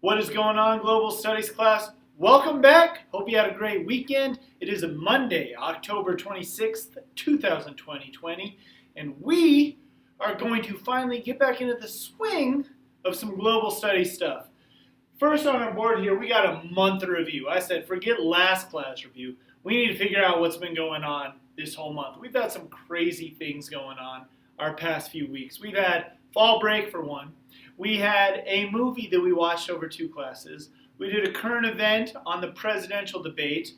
What is going on, Global Studies class? Welcome back. Hope you had a great weekend. It is a Monday, October 26th, 2020, and we are going to finally get back into the swing of some global studies stuff. First on our board here, we got a month review. I said forget last class review. We need to figure out what's been going on this whole month. We've had some crazy things going on our past few weeks. We've had fall break for one. We had a movie that we watched over 2 classes. We did a current event on the presidential debate.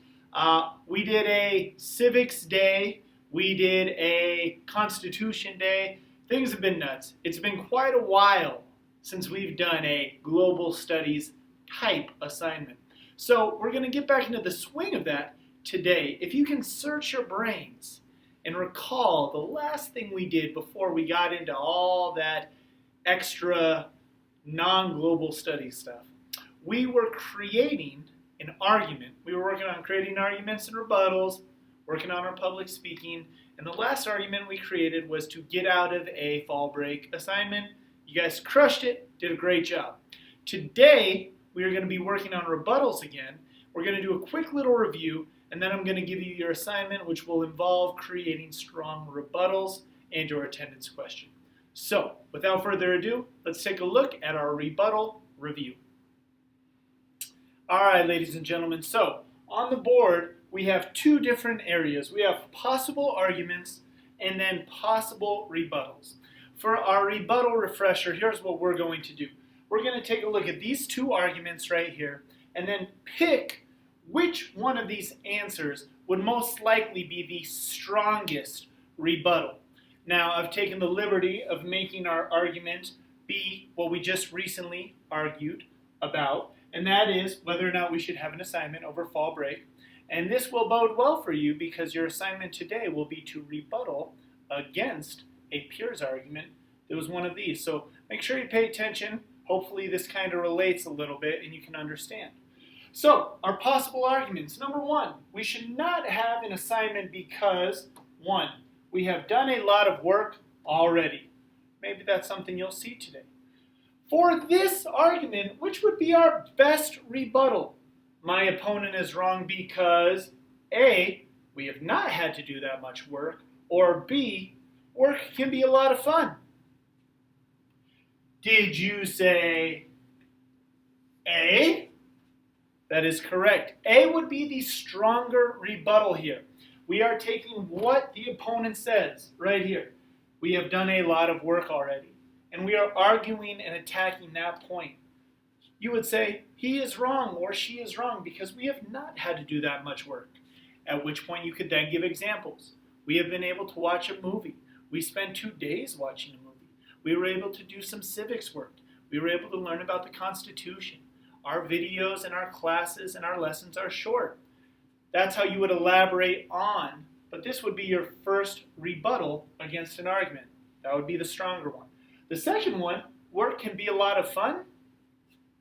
We did a civics day. We did a Constitution day. Things have been nuts. It's been quite a while since we've done a global studies type assignment. So we're going to get back into the swing of that today. If you can search your brains and recall the last thing we did before we got into all that extra non-global studies stuff. We were creating an argument. We were working on creating arguments and rebuttals, working on our public speaking, and the last argument we created was to get out of a fall break assignment. You guys crushed it, did a great job. Today, we are going to be working on rebuttals again. We're going to do a quick little review, and then I'm going to give you your assignment, which will involve creating strong rebuttals and your attendance question. So, without further ado, let's take a look at our rebuttal review. All right, ladies and gentlemen, so on the board, we have 2 different areas. We have possible arguments and then possible rebuttals. For our rebuttal refresher, here's what we're going to do. We're going to take a look at these 2 arguments right here and then pick which one of these answers would most likely be the strongest rebuttal. Now, I've taken the liberty of making our argument be what we just recently argued about, and that is whether or not we should have an assignment over fall break. And this will bode well for you because your assignment today will be to rebuttal against a peer's argument that was one of these. So make sure you pay attention. Hopefully this kind of relates a little bit and you can understand. So our possible arguments. Number 1, we should not have an assignment because 1, we have done a lot of work already. Maybe that's something you'll see today. For this argument, which would be our best rebuttal? My opponent is wrong because A, we have not had to do that much work, or B, work can be a lot of fun. Did you say A? That is correct. A would be the stronger rebuttal here. We are taking what the opponent says right here. We have done a lot of work already, and we are arguing and attacking that point. You would say, he is wrong or she is wrong because we have not had to do that much work. At which point you could then give examples. We have been able to watch a movie. We spent 2 days watching a movie. We were able to do some civics work. We were able to learn about the Constitution. Our videos and our classes and our lessons are short. That's how you would elaborate on, but this would be your first rebuttal against an argument. That would be the stronger one. The second one, work can be a lot of fun.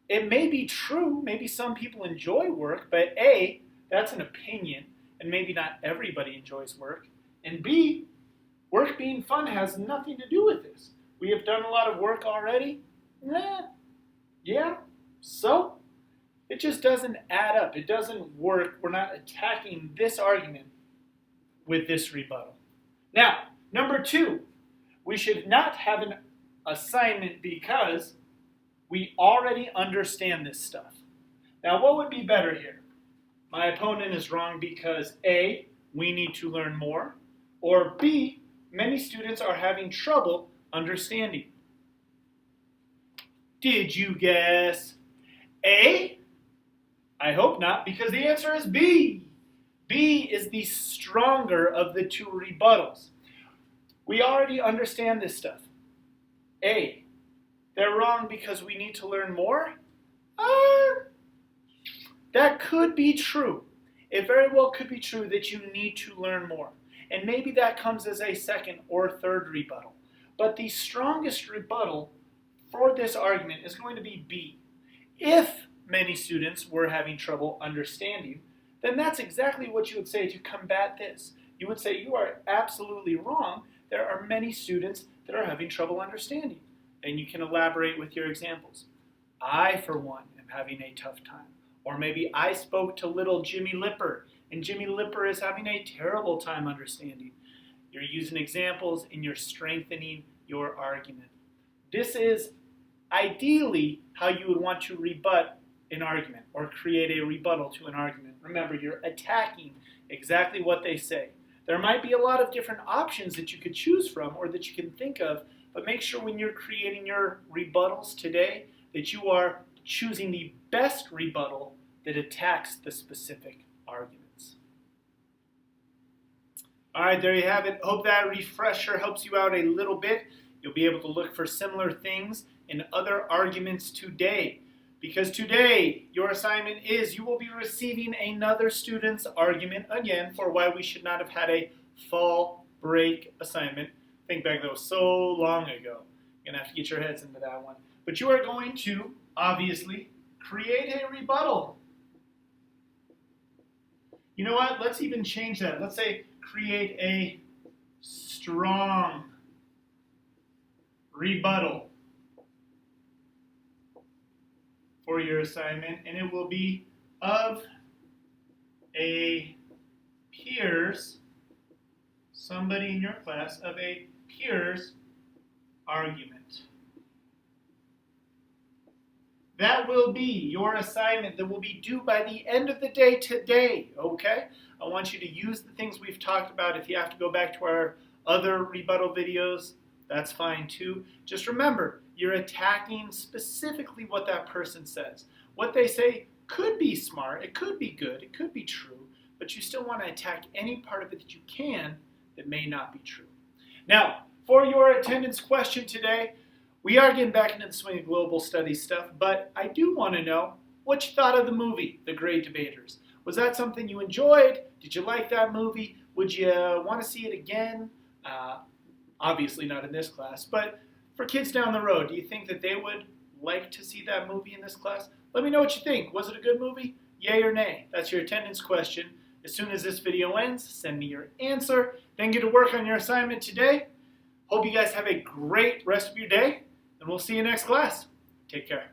It may be true, maybe some people enjoy work, but A, that's an opinion, and maybe not everybody enjoys work. And B, work being fun has nothing to do with this. We have done a lot of work already. Yeah, so it just doesn't add up. It doesn't work. We're not attacking this argument with this rebuttal. Now, number 2, we should not have an assignment because we already understand this stuff. Now, what would be better here? My opponent is wrong because A, we need to learn more, or B, many students are having trouble understanding. Did you guess A? I hope not, because the answer is B. B is the stronger of the 2 rebuttals. We already understand this stuff. A, they're wrong because we need to learn more? That could be true. It very well could be true that you need to learn more. And maybe that comes as a second or third rebuttal. But the strongest rebuttal for this argument is going to be B. If many students were having trouble understanding, then that's exactly what you would say to combat this. You would say you are absolutely wrong. There are many students that are having trouble understanding. And you can elaborate with your examples. I, for one, am having a tough time. Or maybe I spoke to little Jimmy Lipper, and Jimmy Lipper is having a terrible time understanding. You're using examples and you're strengthening your argument. This is ideally how you would want to rebut an argument or create a rebuttal to an argument. Remember, you're attacking exactly what they say. There might be a lot of different options that you could choose from or that you can think of, but make sure when you're creating your rebuttals today that you are choosing the best rebuttal that attacks the specific arguments. All right, there you have it. Hope that refresher helps you out a little bit. You'll be able to look for similar things in other arguments today. Because today, your assignment is you will be receiving another student's argument again for why we should not have had a fall break assignment. Think back, that was so long ago. You're going to have to get your heads into that one. But you are going to, obviously, create a rebuttal. You know what? Let's even change that. Let's say create a strong rebuttal for your assignment, and it will be of a peer's, somebody in your class, of a peer's argument. That will be your assignment that will be due by the end of the day today, okay? I want you to use the things we've talked about. If you have to go back to our other rebuttal videos, that's fine too. Just remember, you're attacking specifically what that person says. What they say could be smart, it could be good, it could be true, but you still want to attack any part of it that you can that may not be true. Now, for your attendance question today, we are getting back into the swing of global studies stuff, but I do want to know what you thought of the movie, The Great Debaters. Was that something you enjoyed? Did you like that movie? Would you want to see it again? Obviously not in this class, but for kids down the road, do you think that they would like to see that movie in this class? Let me know what you think. Was it a good movie? Yay or nay? That's your attendance question. As soon as this video ends, send me your answer. Then get to work on your assignment today. Hope you guys have a great rest of your day, and we'll see you next class. Take care.